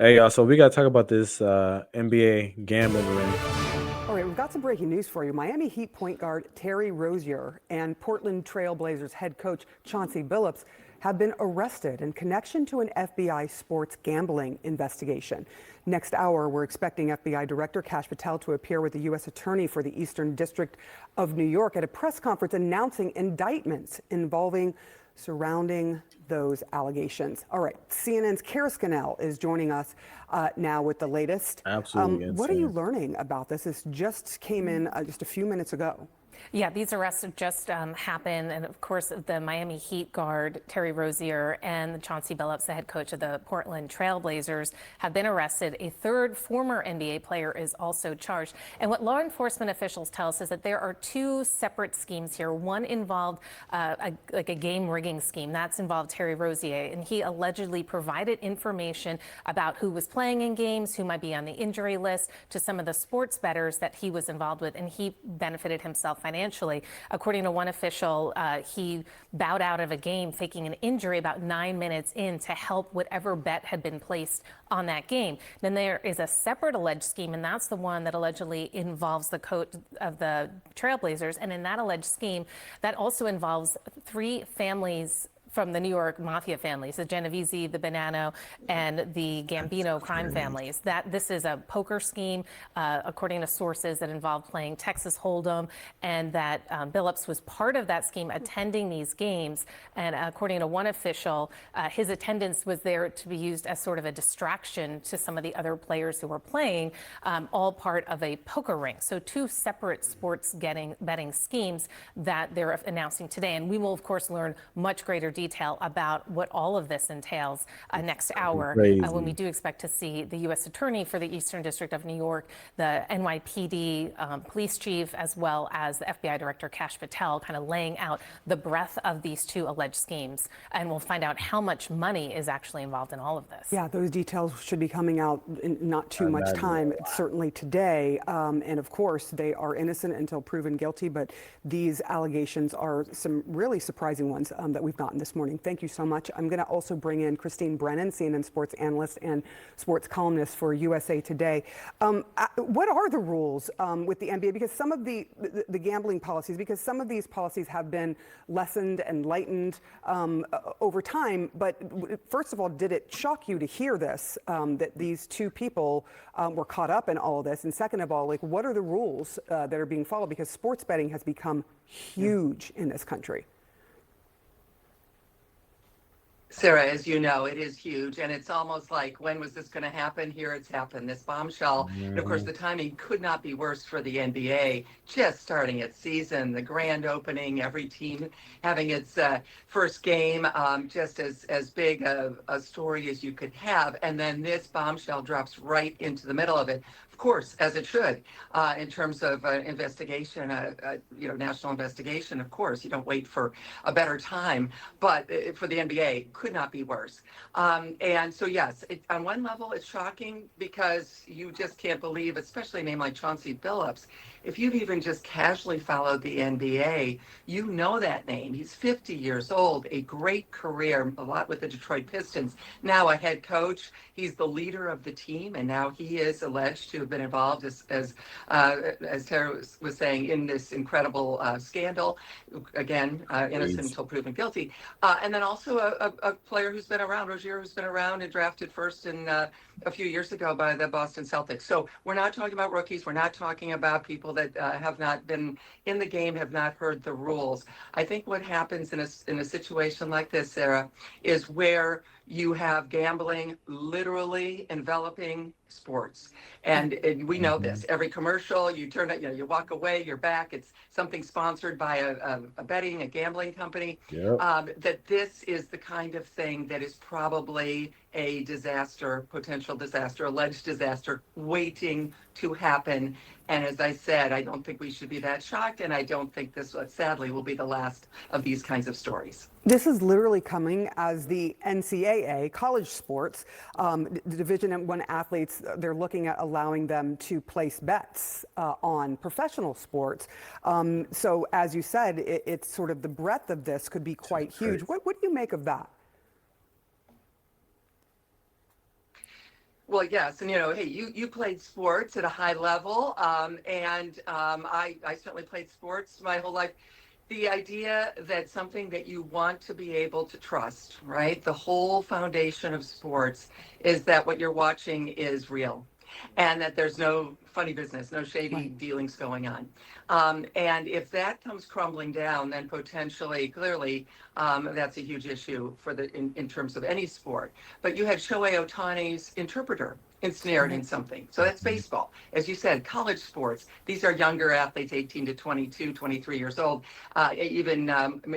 Hey, so we got to talk about this NBA gambling ring. All right, we've got some breaking news for you. Miami Heat point guard Terry Rozier and Portland Trail Blazers head coach Chauncey Billups have been arrested in connection to an FBI sports gambling investigation. Next hour, we're expecting FBI Director Cashapp to appear with the U.S. Attorney for the Eastern District of New York at a press conference announcing indictments surrounding those allegations. All right, CNN's Kara Scannell is joining us now with the latest. Absolutely What are you insane. learning about this? This just came in just a few minutes ago. Yeah, these arrests just happened. And of course, the Miami Heat guard, Terry Rozier, and Chauncey Billups, the head coach of the Portland Trail Blazers, have been arrested. A third former NBA player is also charged. And what law enforcement officials tell us is that there are two separate schemes here. One involved like a game rigging scheme. That's involved Terry Rozier. And he allegedly provided information about who was playing in games, who might be on the injury list, to some of the sports bettors that he was involved with. And he benefited himself financially. According to one official, he bowed out of a game faking an injury about 9 minutes in to help whatever bet had been placed on that game. Then there is a separate alleged scheme, and that's the one that allegedly involves the coach of the Trailblazers. And in that alleged scheme, that also involves three families from the New York mafia families, the Genovese, the Bonanno, and the Gambino crime families. That this is a poker scheme, according to sources, that involved playing Texas Hold'em, and that Billups was part of that scheme, attending these games. And according to one official, his attendance was there to be used as sort of a distraction to some of the other players who were playing, all part of a poker ring. So two separate sports betting schemes that they're announcing today. And we will, of course, learn much greater detail about what all of this entails next hour when we do expect to see the U.S. Attorney for the Eastern District of New York, the NYPD police chief, as well as the FBI Director Kash Patel, kind of laying out the breadth of these two alleged schemes. And we'll find out how much money is actually involved in all of this. Yeah, those details should be coming out in not too much time, certainly today. And of course, they are innocent until proven guilty. But these allegations are some really surprising ones that we've gotten this morning. Thank you so much. I'm going to also bring in Christine Brennan, CNN sports analyst and sports columnist for USA Today. What are the rules with the NBA? Because some of the gambling policies, because some of these policies have been lessened and lightened over time. But first of all, did it shock you to hear this, that these two people were caught up in all of this? And second of all, like, what are the rules that are being followed? Because sports betting has become huge in this country. Sarah, as you know, it is huge, and it's almost like, when was this going to happen? Here it's happened, this bombshell. And of course, the timing could not be worse for the NBA, just starting its season, the grand opening, every team having its first game, just as big a story as you could have. And then this bombshell drops right into the middle of it. Of course, as it should, in terms of investigation, national investigation. Of course, you don't wait for a better time, but for the NBA, could not be worse. And so, yes, on one level, it's shocking because you just can't believe, especially a name like Chauncey Billups. If you've even just casually followed the NBA, you know that name. He's 50 years old, a great career, a lot with the Detroit Pistons. Now a head coach. He's the leader of the team, and now he is alleged to have been involved, as Tara was saying, in this incredible scandal. Again, innocent until proven guilty. And then also a player who's been around, Rozier, who's been around and drafted first in a few years ago by the Boston Celtics. So we're not talking about rookies. We're not talking about people that have not been in the game, have not heard the rules. I think what happens in a situation like this, Sarah, is where you have gambling literally enveloping sports. And we know this. Every commercial, you turn it, you walk away, you're back. It's something sponsored by a betting, a gambling company. That this is the kind of thing that is probably a disaster, potential disaster, alleged disaster, waiting to happen. And as I said, I don't think we should be that shocked, and I don't think this, sadly, will be the last of these kinds of stories. This is literally coming as the NCAA, college sports, the Division I athletes, they're looking at allowing them to place bets on professional sports. So as you said, it's sort of the breadth of this could be quite huge. What do you make of that? Well, yes, and hey, you played sports at a high level, and I certainly played sports my whole life. The idea that something that you want to be able to trust, right? The whole foundation of sports is that what you're watching is real, and that there's no funny business, no shady Right. dealings going on. And if that comes crumbling down, then potentially, clearly, that's a huge issue for in terms of any sport. But you had Shohei Ohtani's interpreter ensnared in something. So that's baseball. As you said, college sports, these are younger athletes, 18 to 22, 23 years old, even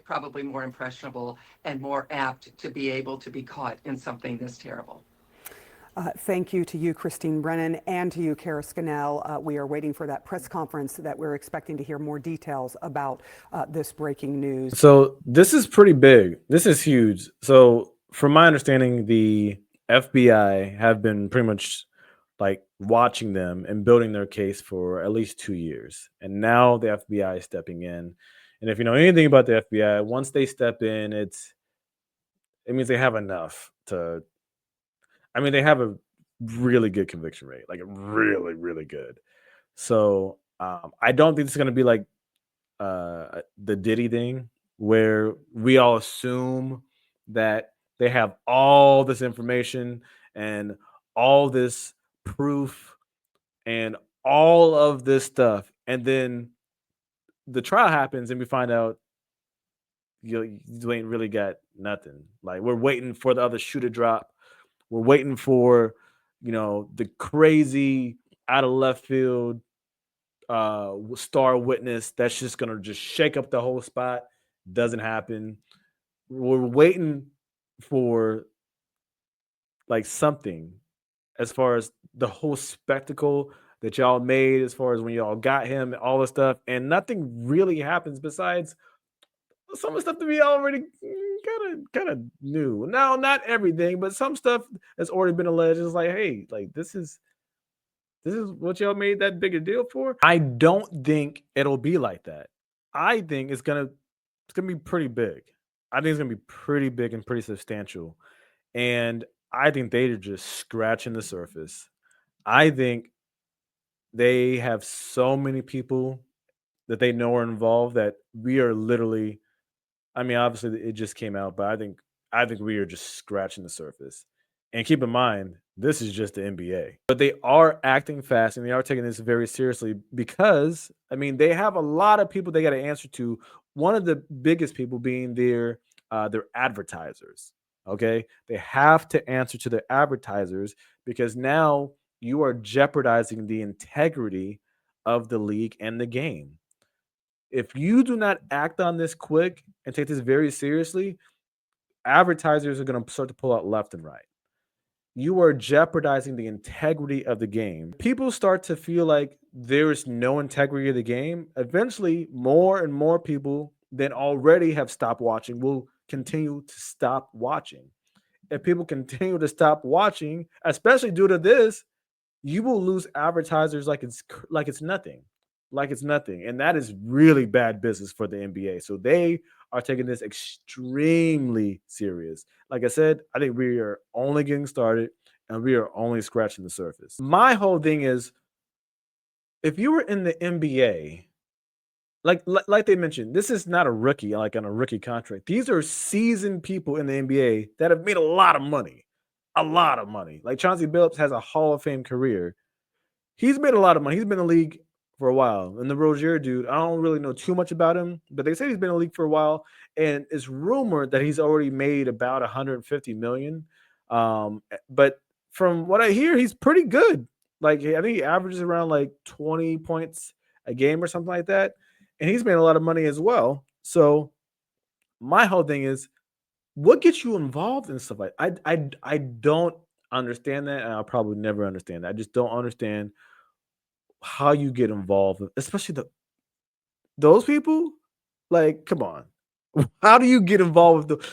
probably more impressionable and more apt to be able to be caught in something this terrible. Thank you to you, Christine Brennan, and to you, Kara Scannell. We are waiting for that press conference that we're expecting to hear more details about this breaking news. So this is pretty big. This is huge. So from my understanding, the FBI have been pretty much like watching them and building their case for at least 2 years. And now the FBI is stepping in. And if you know anything about the FBI, once they step in, it means they have enough to, they have a really good conviction rate, like really, really good. So I don't think it's going to be like the Diddy thing where we all assume that they have all this information and all this proof and all of this stuff, and then the trial happens and we find out you ain't really got nothing. Like we're waiting for the other shoe to drop. We're waiting for the crazy out of left field star witness that's just gonna just shake up the whole spot. Doesn't happen. We're waiting for like something as far as the whole spectacle that y'all made, as far as when y'all got him and all this stuff, and nothing really happens besides some of the stuff that we already kind of knew. Now, not everything, but some stuff that's already been alleged is like, hey, like this is what y'all made that big a deal for. I don't think it'll be like that. I think it's gonna be pretty big. I think it's gonna be pretty big and pretty substantial. And I think they're just scratching the surface. I think they have so many people that they know are involved that we are literally, obviously it just came out, but I think we are just scratching the surface. And keep in mind, this is just the NBA. But they are acting fast and they are taking this very seriously because they have a lot of people they got to answer to. One of the biggest people being their advertisers. Okay? They have to answer to their advertisers because now you are jeopardizing the integrity of the league and the game. If you do not act on this quick and take this very seriously, advertisers are going to start to pull out left and right. You are jeopardizing the integrity of the game. People start to feel like there is no integrity of the game. Eventually, more and more people than already have stopped watching will continue to stop watching. If people continue to stop watching, especially due to this, you will lose advertisers like it's nothing, and that is really bad business for the NBA. So they are taking this extremely serious. Like I said, I think we are only getting started, and we are only scratching the surface. My whole thing is, if you were in the NBA, like they mentioned, this is not a rookie, like on a rookie contract. These are seasoned people in the NBA that have made a lot of money. Like Chauncey Billups has a Hall of Fame career. He's made a lot of money. He's been in the league for a while. And the Rozier dude, I don't really know too much about him, but they say he's been in the league for a while. And it's rumored that he's already made about 150 million. But from what I hear, he's pretty good. Like I think he averages around like 20 points a game or something like that. And he's made a lot of money as well. So my whole thing is, what gets you involved in stuff like I don't understand that, and I'll probably never understand that. I just don't understand how you get involved, especially those people. Like, come on, how do you get involved with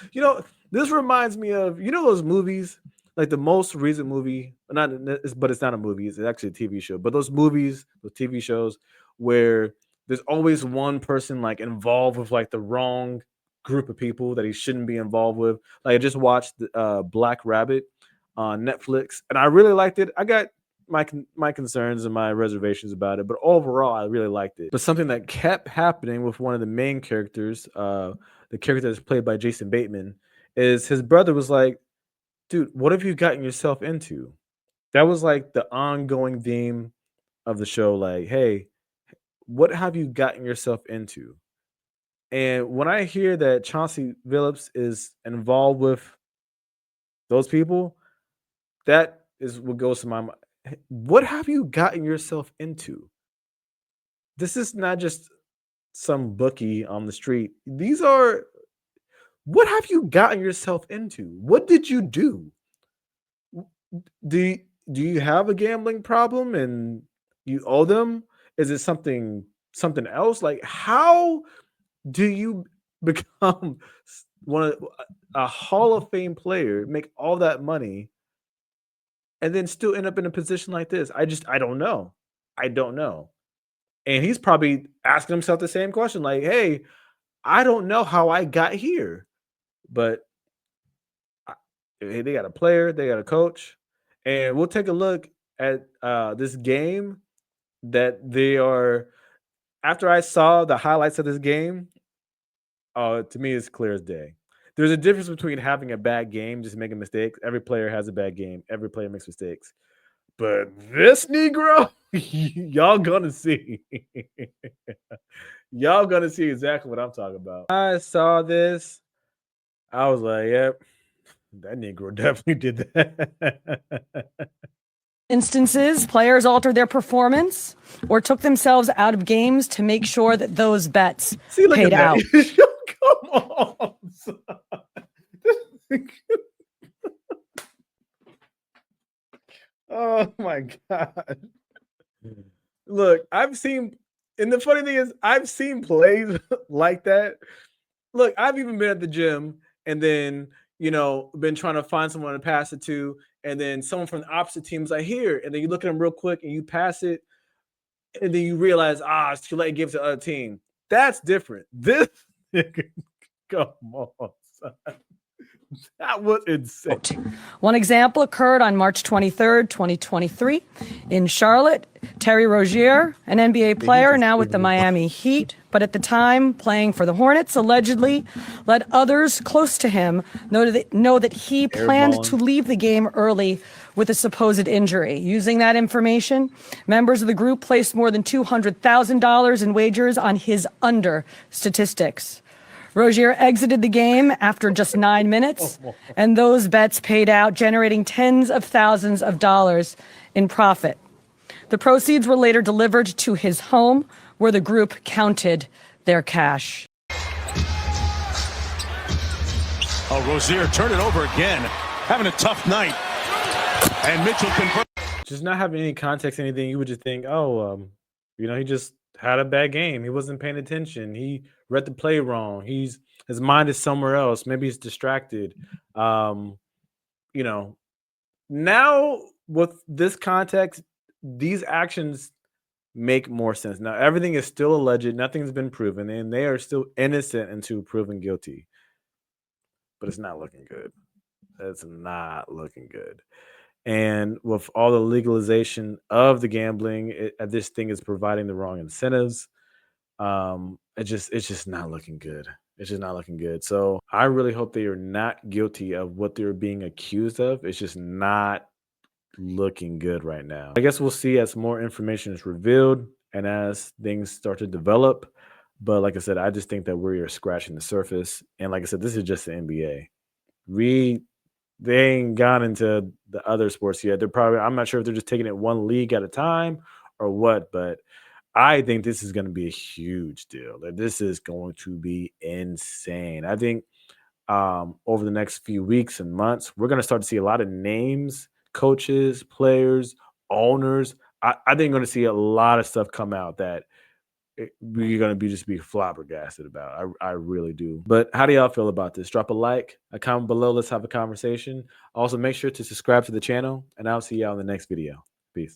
this reminds me of those movies, like the most recent movie, but it's not a movie, it's actually a TV show. But those movies, those TV shows, where there's always one person like involved with like the wrong group of people that he shouldn't be involved with. Like I just watched Black Rabbit on Netflix, and I really liked it. I got my concerns and my reservations about it, but overall, I really liked it. But something that kept happening with one of the main characters, the character that's played by Jason Bateman, is his brother was like, "Dude, what have you gotten yourself into?" That was like the ongoing theme of the show. Like, hey, what have you gotten yourself into? And when I hear that Chauncey Billups is involved with those people, that is what goes to my mind. What have you gotten yourself into? This is not just some bookie on the street. These are what have you gotten yourself into? What did you do? Do you, do you have a gambling problem and you owe them? Is it something else? Like how do you become one of a Hall of Fame player, make all that money, and then still end up in a position like this? I don't know. I don't know. And he's probably asking himself the same question, like, "Hey, I don't know how I got here, but hey, they got a player, they got a coach, and we'll take a look at this game that they are." After I saw the highlights of this game, to me, it's clear as day. There's a difference between having a bad game, just making mistakes. Every player has a bad game. Every player makes mistakes. But this Negro, y'all gonna see. Y'all gonna see exactly what I'm talking about. I saw this. I was like, yep, that Negro definitely did that. Instances, players altered their performance or took themselves out of games to make sure that those bets See, look paid at out. that. Come on. Son. Oh my God. Look, and the funny thing is, I've seen plays like that. Look, I've even been at the gym and then, been trying to find someone to pass it to. And then someone from the opposite team is like, here. And then you look at them real quick and you pass it. And then you realize, it's too late, give it to the other team. That's different. This, come on, son. That was insane. One example occurred on March 23rd, 2023 in Charlotte. Terry Rozier, an NBA player now with the Miami Heat, but at the time playing for the Hornets, allegedly let others close to him know that he planned to leave the game early with a supposed injury. Using that information, members of the group placed more than $200,000 in wagers on his under statistics. Rozier exited the game after just 9 minutes, and those bets paid out, generating tens of thousands of dollars in profit. The proceeds were later delivered to his home, where the group counted their cash. Oh, Rozier turned it over again, having a tough night. And Mitchell converts. Just not having any context, anything, you would just think, he just had a bad game. He wasn't paying attention. He read the play wrong. His mind is somewhere else. Maybe he's distracted. Now with this context, these actions make more sense. Now everything is still alleged. Nothing's been proven, and they are still innocent until proven guilty. But it's not looking good. It's not looking good. And with all the legalization of the gambling, this thing is providing the wrong incentives. It's just not looking good. It's just not looking good. So I really hope they are not guilty of what they're being accused of. It's just not looking good right now. I guess we'll see as more information is revealed and as things start to develop. But like I said, I just think that we are scratching the surface. And like I said, this is just the NBA. They ain't gone into the other sports yet. I'm not sure if they're just taking it one league at a time or what, but I think this is going to be a huge deal. Like, this is going to be insane. I think over the next few weeks and months, we're going to start to see a lot of names, coaches, players, owners. I think we're going to see a lot of stuff come out that we're going to be flabbergasted about. I really do. But how do y'all feel about this? Drop a like, a comment below. Let's have a conversation. Also, make sure to subscribe to the channel, and I'll see y'all in the next video. Peace.